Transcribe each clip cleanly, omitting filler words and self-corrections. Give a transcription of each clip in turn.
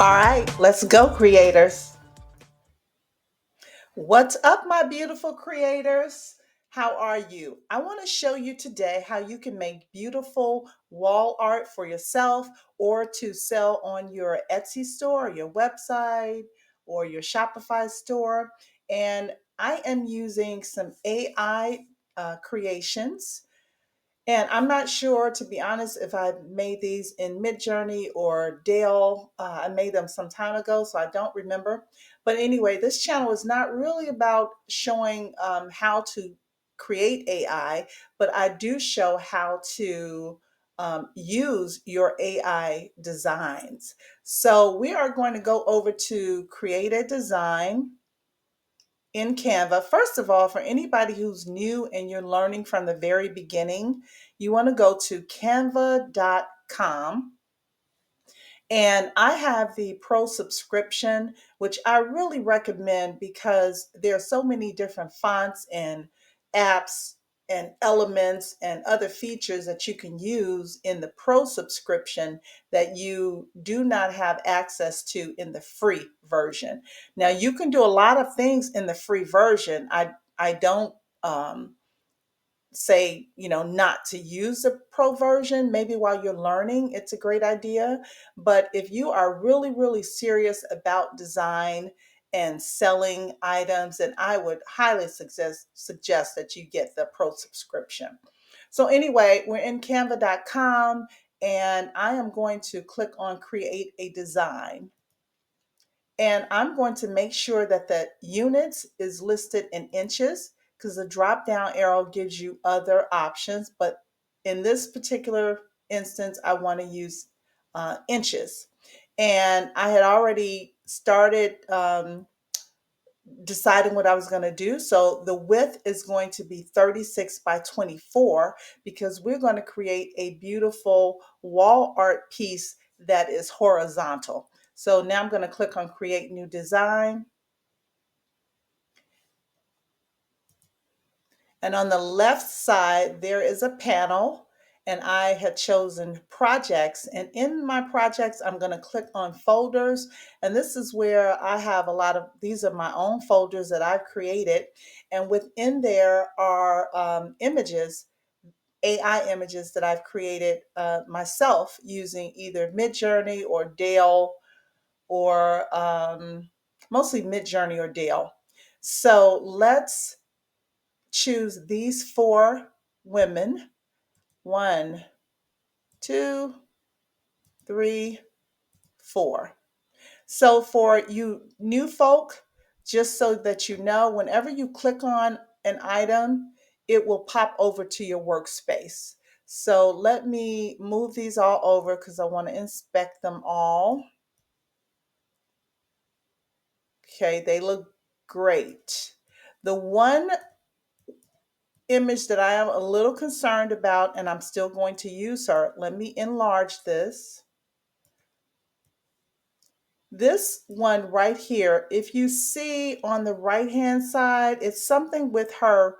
All right, let's go, creators. What's up, my beautiful creators? How are you? I want to show you today how you can make beautiful wall art for yourself or to sell on your Etsy store, your website, or your Shopify store. And I am using some AI creations, and I'm not sure, to be honest, if I made these in Midjourney or Dale. I made them some time ago, so I don't remember. But anyway, this channel is not really about showing how to create AI, but I do show how to use your AI designs. So we are going to go over to create a design in Canva. First of all, for anybody who's new and you're learning from the very beginning, you want to go to canva.com. And I have the pro subscription, which I really recommend because there are so many different fonts and apps and elements and other features that you can use in the pro subscription that you do not have access to in the free version. Now, you can do a lot of things in the free version. I don't say, not to use the pro version. Maybe while you're learning, it's a great idea. But if you are really, really serious about design and selling items, then I would highly suggest that you get the pro subscription. So anyway, we're in canva.com, and I am going to click on create a design. And I'm going to make sure that the units is listed in inches, because the drop down arrow gives you other options. But in this particular instance, I want to use inches. And I had already started deciding what I was going to do. So the width is going to be 36 by 24, because we're going to create a beautiful wall art piece that is horizontal. So now I'm going to click on create new design. And on the left side, there is a panel, and I had chosen projects. And in my projects, I'm going to click on folders. And this is where I have a lot of, these are my own folders that I've created. And within there are images, AI images that I've created myself using either Midjourney or Dale, or mostly Midjourney or Dale. So let's choose these four women. One, two, three, four. So for you new folk, just so that you know, whenever you click on an item, it will pop over to your workspace. So let me move these all over because I want to inspect them all. Okay, they look great. The one image that I am a little concerned about, and I'm still going to use her. Let me enlarge this. This one right here, if you see on the right hand side, it's something with her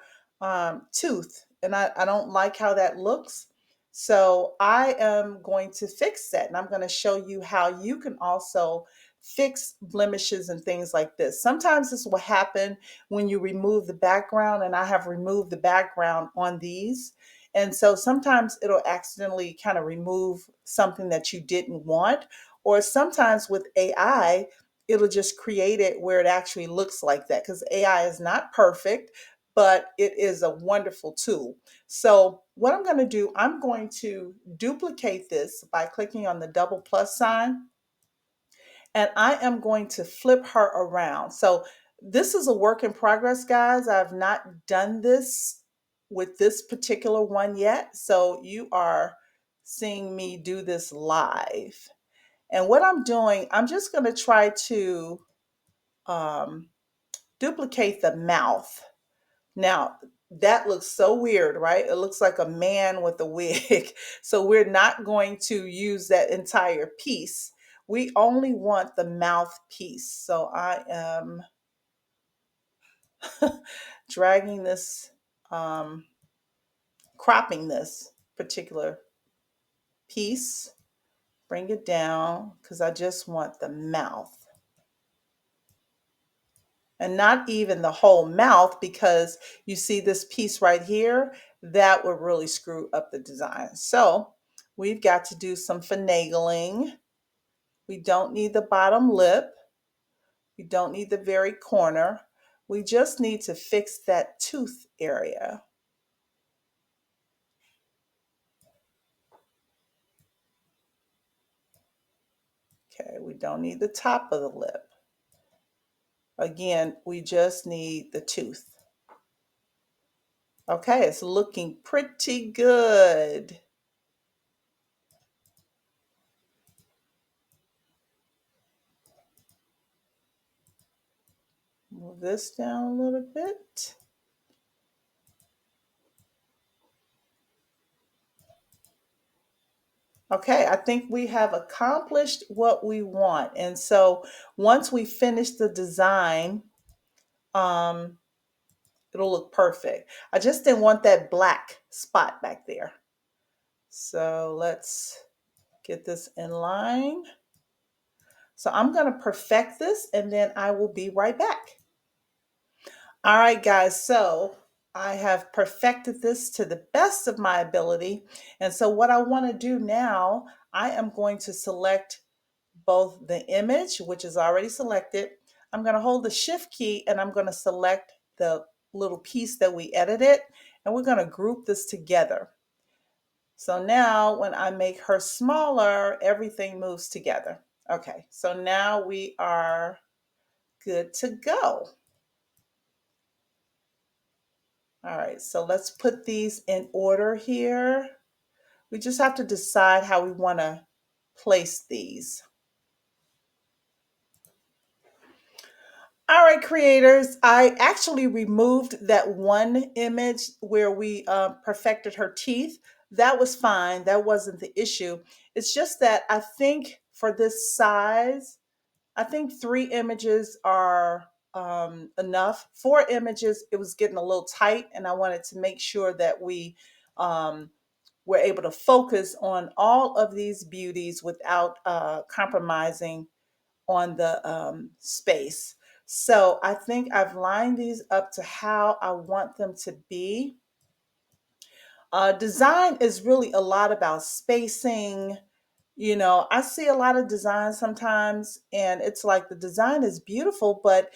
tooth, and I don't like how that looks. So I am going to fix that, and I'm going to show you how you can also fix blemishes and things like this. Sometimes this will happen when you remove the background, and I have removed the background on these. And so sometimes it'll accidentally kind of remove something that you didn't want, or sometimes with AI, it'll just create it where it actually looks like that, because AI is not perfect, but it is a wonderful tool. So what I'm going to do, I'm going to duplicate this by clicking on the double plus sign, and I am going to flip her around. So this is a work in progress, guys. I've not done this with this particular one yet. So you are seeing me do this live. And what I'm doing, I'm just going to try to um, duplicate the mouth. Now, that looks so weird, right? It looks like a man with a wig. So we're not going to use that entire piece. We only want the mouth piece. So I am dragging this, cropping this particular piece, bring it down because I just want the mouth. And not even the whole mouth, because you see this piece right here, that would really screw up the design. So we've got to do some finagling. We don't need the bottom lip. We don't need the very corner. We just need to fix that tooth area. Okay, we don't need the top of the lip. Again, we just need the tooth. Okay, it's looking pretty good. Move this down a little bit. Okay, I think we have accomplished what we want. And so once we finish the design, um, it'll look perfect. I just didn't want that black spot back there. So let's get this in line. So I'm going to perfect this and then I will be right back. All right, guys, so I have perfected this to the best of my ability. And so what I want to do now, I am going to select both the image, which is already selected. I'm going to hold the shift key and I'm going to select the little piece that we edited, and we're going to group this together. So now when I make her smaller, everything moves together. Okay, so now we are good to go. All right, so let's put these in order here. We just have to decide how we want to place these. All right, creators, I actually removed that one image where we perfected her teeth. That was fine. That wasn't the issue. It's just that I think for this size, I think 3 images are enough. 4 images, it was getting a little tight, and I wanted to make sure that we were able to focus on all of these beauties without compromising on the space. So I think I've lined these up to how I want them to be. Design is really a lot about spacing. You know, I see a lot of design sometimes, and it's like the design is beautiful, but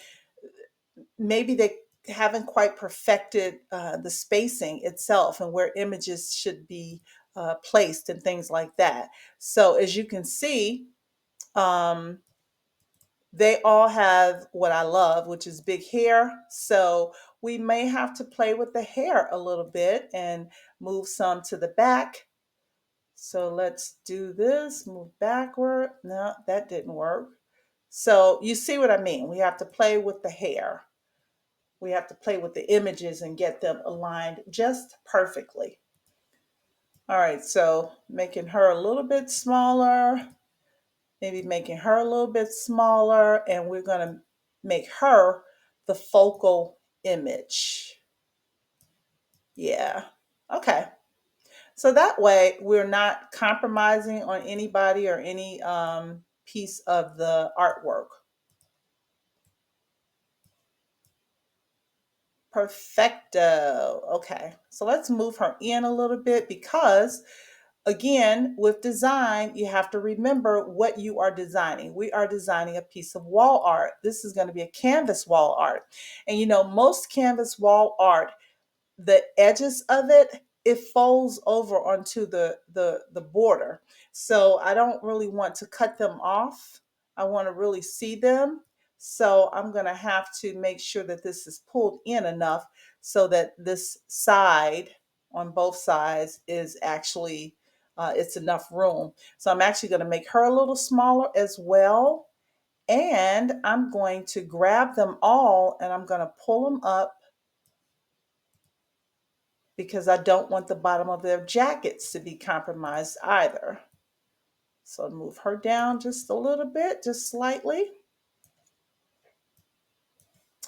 maybe they haven't quite perfected the spacing itself and where images should be placed and things like that. So as you can see, um, they all have what I love, which is big hair. So we may have to play with the hair a little bit and move some to the back. So let's do this, move backward. No, that didn't work. So you see what I mean? We have to play with the hair. We have to play with the images and get them aligned just perfectly. All right, so making her a little bit smaller, maybe making her a little bit smaller, and we're going to make her the focal image. Yeah. Okay. So that way we're not compromising on anybody or any piece of the artwork. Perfecto. Okay. So let's move her in a little bit because again, with design, you have to remember what you are designing. We are designing a piece of wall art. This is going to be a canvas wall art. And you know, most canvas wall art, the edges of it, it folds over onto the border. So I don't really want to cut them off. I want to really see them. So I'm going to have to make sure that this is pulled in enough so that this side on both sides is actually it's enough room. So I'm actually going to make her a little smaller as well. And I'm going to grab them all and I'm going to pull them up because I don't want the bottom of their jackets to be compromised either. So move her down just a little bit, just slightly.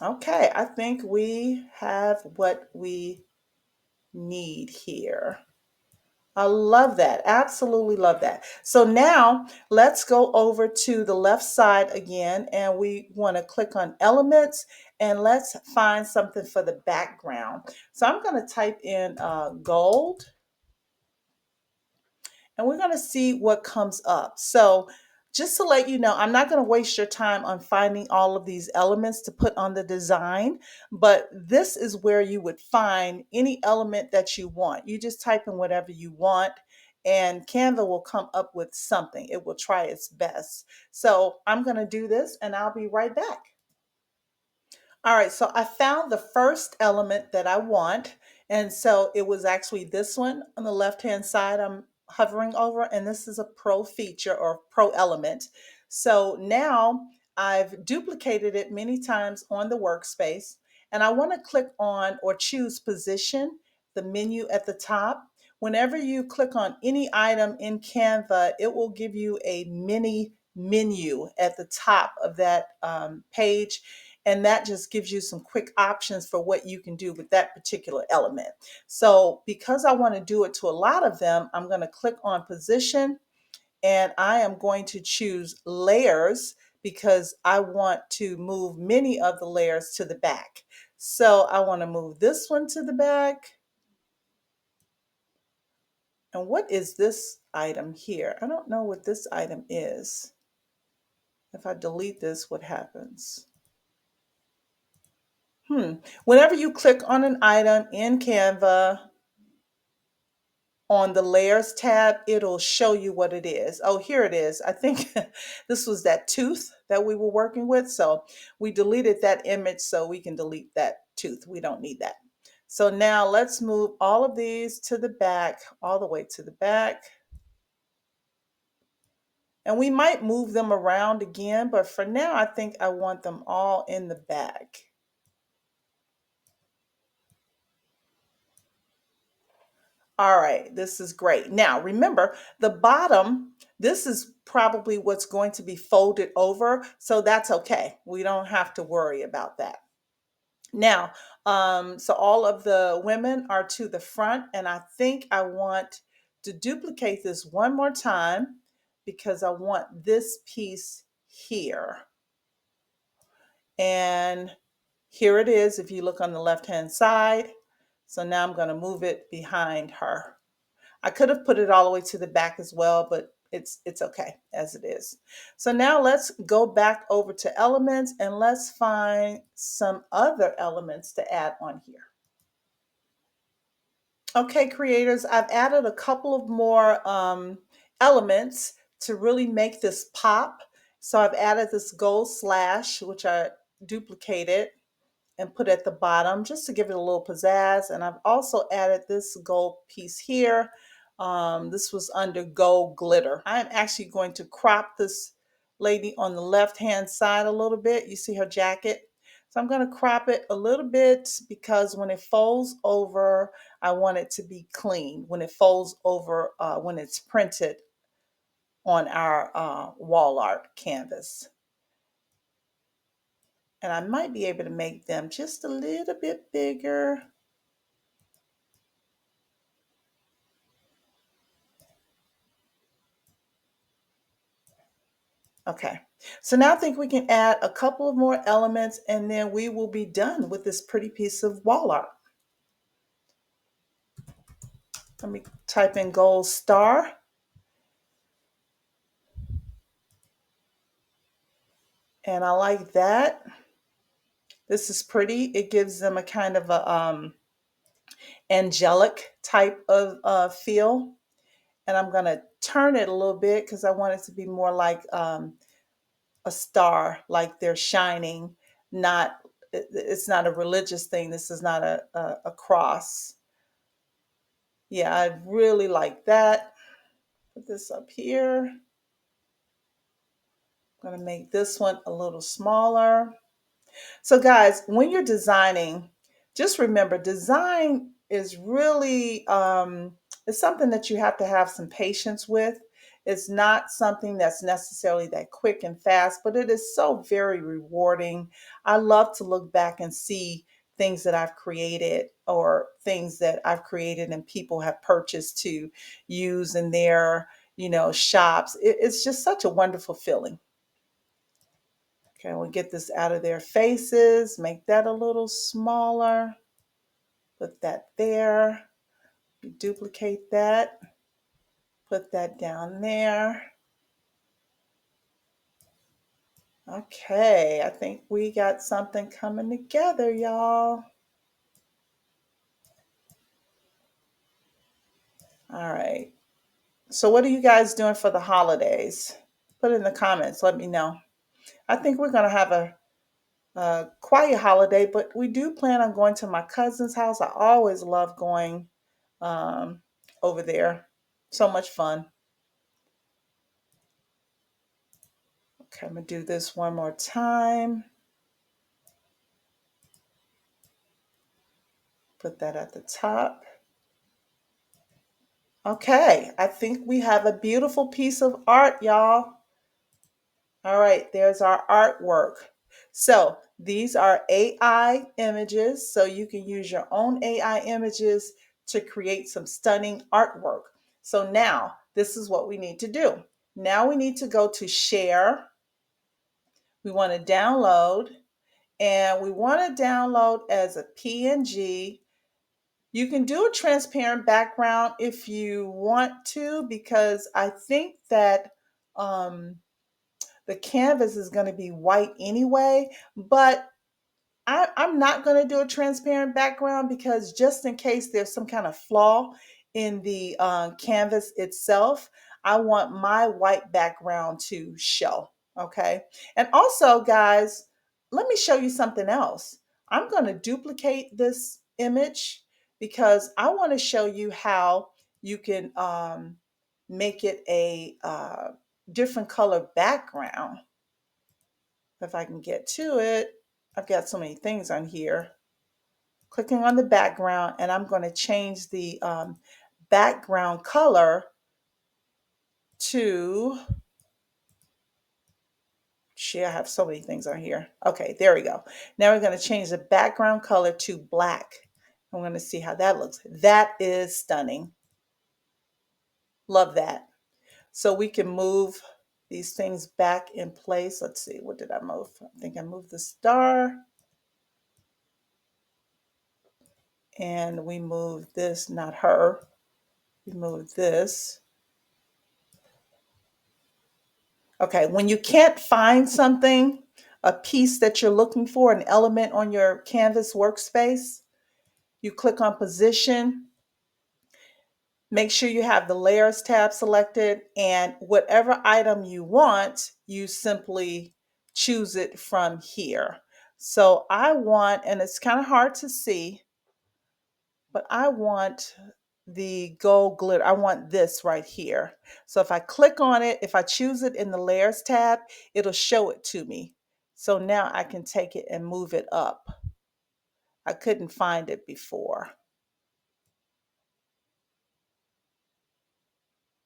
Okay, I think we have what we need here. I love that. Absolutely love that. So now let's go over to the left side again, and we want to click on elements, and let's find something for the background. So I'm going to type in gold, and we're going to see what comes up. So just to let you know, I'm not going to waste your time on finding all of these elements to put on the design, but this is where you would find any element that you want. You just type in whatever you want, and Canva will come up with something. It will try its best. So I'm going to do this, and I'll be right back. All right, so I found the first element that I want. And so it was actually this one on the left-hand side I'm hovering over, and this is a pro feature or pro element. So now I've duplicated it many times on the workspace, and I want to click on or choose position, the menu at the top. Whenever you click on any item in Canva, it will give you a mini menu at the top of that page, and that just gives you some quick options for what you can do with that particular element. So because I want to do it to a lot of them, I'm going to click on position, and I am going to choose layers because I want to move many of the layers to the back. So I want to move this one to the back. And what is this item here? I don't know what this item is. If I delete this, what happens? Whenever you click on an item in Canva on the layers tab, it'll show you what it is. Oh, here it is. I think this was that tooth that we were working with. So we deleted that image so we can delete that tooth. We don't need that. So now let's move all of these to the back, all the way to the back. And we might move them around again, but for now, I think I want them all in the back. All right, this is great. Now, remember, the bottom, this is probably what's going to be folded over, so that's okay. We don't have to worry about that. Now, so all of the women are to the front, and I think I want to duplicate this one more time because I want this piece here. And here it is if you look on the left-hand side. So now I'm going to move it behind her. I could have put it all the way to the back as well, but it's okay as it is. So now let's go back over to elements, and let's find some other elements to add on here. Okay, creators, I've added a couple of more elements to really make this pop. So I've added this gold slash, which I duplicated and put at the bottom just to give it a little pizzazz. And I've also added this gold piece here. This was under gold glitter. I'm actually going to crop this lady on the left hand side a little bit. You see her jacket? So I'm going to crop it a little bit because when it folds over, I want it to be clean. When it folds over, when it's printed on our wall art canvas. And I might be able to make them just a little bit bigger. Okay, so now I think we can add a couple of more elements, and then we will be done with this pretty piece of wall art. Let me type in gold star. And I like that. This is pretty. It gives them a kind of a angelic type of feel. And I'm going to turn it a little bit because I want it to be more like a star, like they're shining. Not, it's not a religious thing. This is not a cross. Yeah, I really like that. Put this up here. I'm going to make this one a little smaller. So guys, when you're designing, just remember design is really it's something that you have to have some patience with. It's not something that's necessarily that quick and fast, but it is so very rewarding. I love to look back and see things that I've created or things that I've created and people have purchased to use in their, shops. It's just such a wonderful feeling. Okay, we'll get this out of their faces, make that a little smaller, put that there, duplicate that, put that down there. Okay, I think we got something coming together, y'all. All right. So, what are you guys doing for the holidays? Put it in the comments. Let me know. I think we're going to have a quiet holiday, but we do plan on going to my cousin's house. I always love going um, over there. So much fun. Okay, I'm going to do this one more time. Put that at the top. Okay, I think we have a beautiful piece of art, y'all. All right, there's our artwork. So these are AI images, so you can use your own AI images to create some stunning artwork. So now this is what we need to do. Now we need to go to share. We want to download, and we want to download as a PNG. You can do a transparent background if you want to, because I think that the canvas is going to be white anyway, but I'm not going to do a transparent background because just in case there's some kind of flaw in the canvas itself, I want my white background to show. Okay. And also, guys, let me show you something else. I'm going to duplicate this image because I want to show you how you can make it a different color background. If I can get to it, I've got so many things on here. Clicking on the background, and I'm going to change the background color to, I have so many things on here. Okay, there we go. Now we're going to change the background color to black. I'm going to see how that looks. That is stunning. Love that. So we can move these things back in place. Let's see, what did I move? I think I moved the star. And we move this, not her. We move this. Okay, when you can't find something, a piece that you're looking for, an element on your Canvas workspace, you click on position. Make sure you have the layers tab selected, and whatever item you want, you simply choose it from here. So I want, and it's kind of hard to see, but I want the gold glitter. I want this right here. So if I click on it, if I choose it in the layers tab, it'll show it to me. So now I can take it and move it up. I couldn't find it before.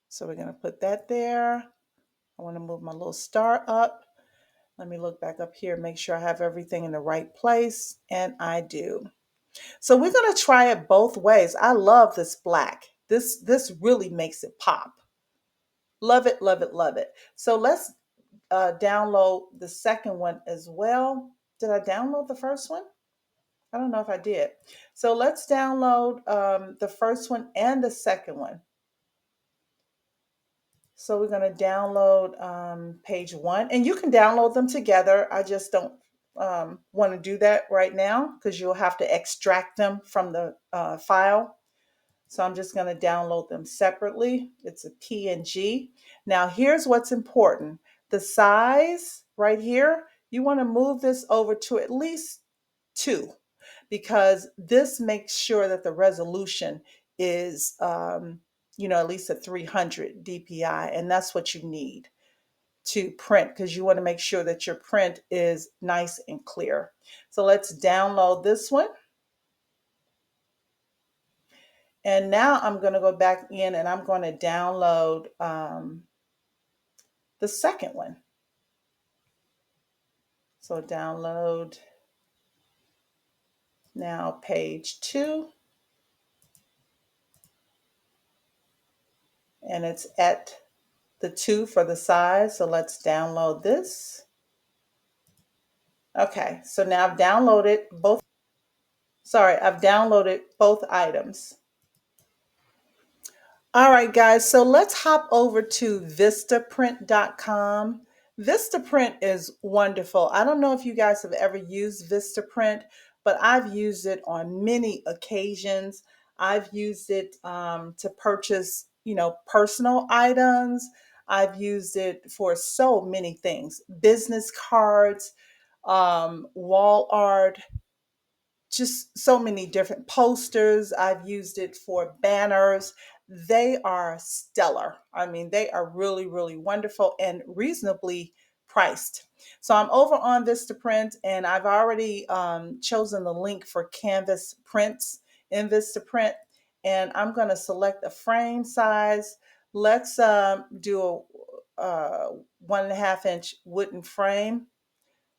So we're going to put that there. I want to move my little star up. Let me look back up here, make sure I have everything in the right place. And I do. So we're going to try it both ways. I love this black. This really makes it pop. Love it, love it, love it. So let's download the second one as well. Did I download the first one? I don't know if I did. So let's download the first one and the second one. So we're going to download page one, and you can download them together. I just don't want to do that right now because you'll have to extract them from the file. So I'm just going to download them separately. It's a PNG. Now here's what's important. The size right here, you want to move this over to at least 2 because this makes sure that the resolution is, at least a 300 DPI, and that's what you need to print because you want to make sure that your print is nice and clear. So let's download this one. And now I'm going to go back in and I'm going to download the second one. So download Now page 2, and it's at the 2 for the size. So let's download this. Okay, so now I've downloaded both items. All right, guys, so let's hop over to Vistaprint.com. Vistaprint is wonderful. I don't know if you guys have ever used Vistaprint, but I've used it on many occasions. I've used it to purchase, personal items. I've used it for so many things, business cards, wall art, just so many different posters. I've used it for banners. They are stellar. I mean, they are really, really wonderful and reasonably priced. So I'm over on Vistaprint, and I've already chosen the link for Canvas prints in Vistaprint. And I'm going to select a frame size. Let's do a 1.5-inch wooden frame.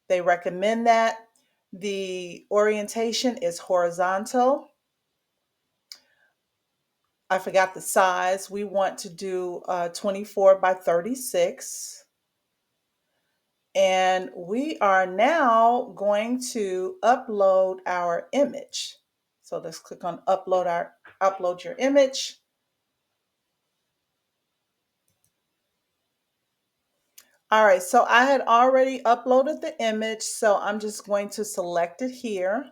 They recommend that. The orientation is horizontal. I forgot the size. We want to do 24 by 36. And we are now going to upload our image. So let's click on upload your image. All right, so I had already uploaded the image, so I'm just going to select it here.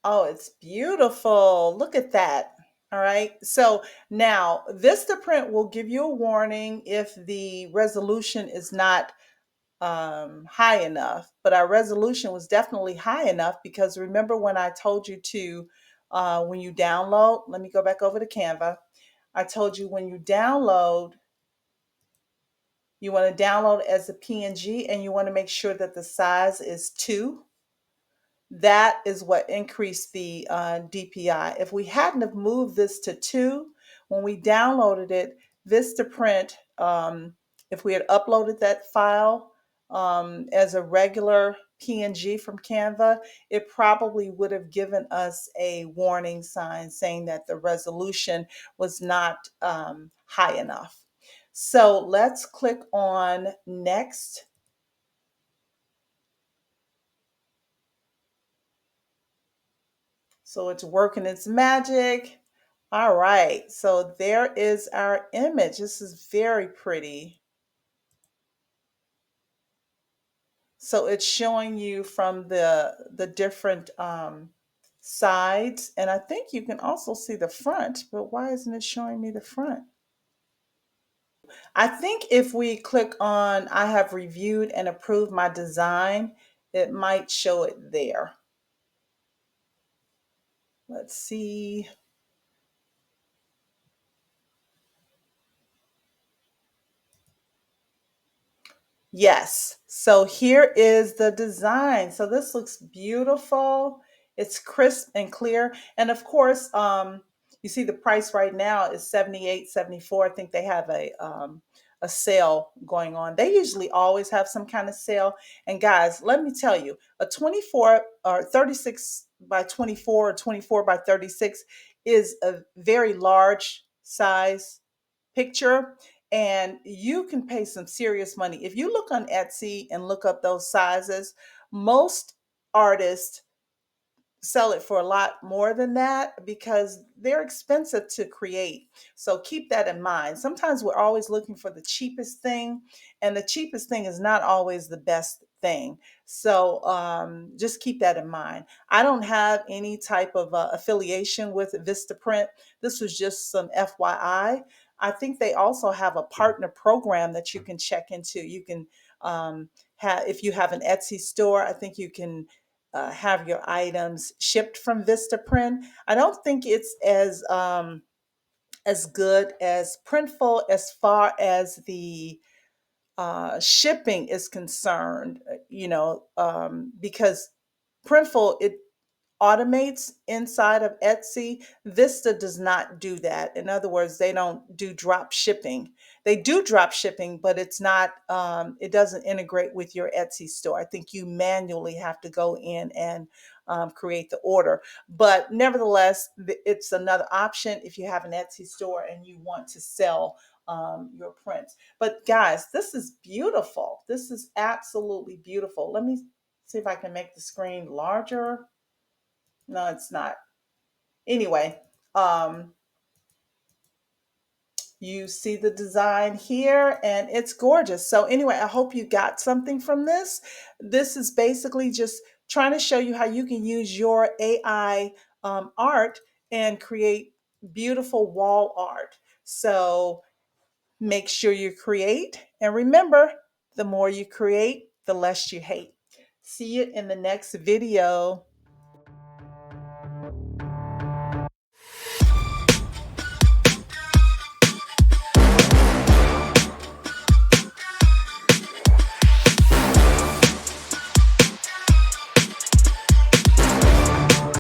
Oh, it's beautiful. Look at that. All right. So now Vistaprint will give you a warning if the resolution is not high enough. But our resolution was definitely high enough because remember when I told you to, when you download, let me go back over to Canva. I told you when you download, you want to download as a PNG and you want to make sure that the size is 2. That is what increased the DPI. If we hadn't have moved this to 2, when we downloaded it, Vistaprint, if we had uploaded that file as a regular PNG from Canva, it probably would have given us a warning sign saying that the resolution was not high enough. So let's click on next. So it's working its magic. All right, so there is our image. This is very pretty. So it's showing you from the different sides, and I think you can also see the front, but why isn't it showing me the front? I think if we click on I have reviewed and approved my design, it might show it there. Let's see. Yes. So here is the design. So this looks beautiful. It's crisp and clear. And of course, you see the price right now is 78.74. I think they have a sale going on. They usually always have some kind of sale. And guys, let me tell you, a 24 or 36 by 24 or 24 by 36 is a very large size picture, and you can pay some serious money. If you look on Etsy and look up those sizes, most artists sell it for a lot more than that because they're expensive to create. So keep that in mind. Sometimes we're always looking for the cheapest thing, and the cheapest thing is not always the best thing. So just keep that in mind. I don't have any type of affiliation with Vistaprint. This was just some FYI. I think they also have a partner program that you can check into. You can have, if you have an Etsy store, I think you can have your items shipped from Vistaprint. I don't think it's as good as Printful as far as the shipping is concerned. Because Printful, it automates inside of Etsy. Vista does not do that. In other words, they don't do drop shipping. They do drop shipping, but it's not, it doesn't integrate with your Etsy store. I think you manually have to go in and create the order. But nevertheless, it's another option if you have an Etsy store and you want to sell your prints. But guys, this is beautiful. This is absolutely beautiful. Let me see if I can make the screen larger. No, it's not. Anyway, um, you see the design here and it's gorgeous. So anyway, I hope you got something from this. This is basically just trying to show you how you can use your AI art and create beautiful wall art. So make sure you create. And remember, the more you create, the less you hate. See you in the next video.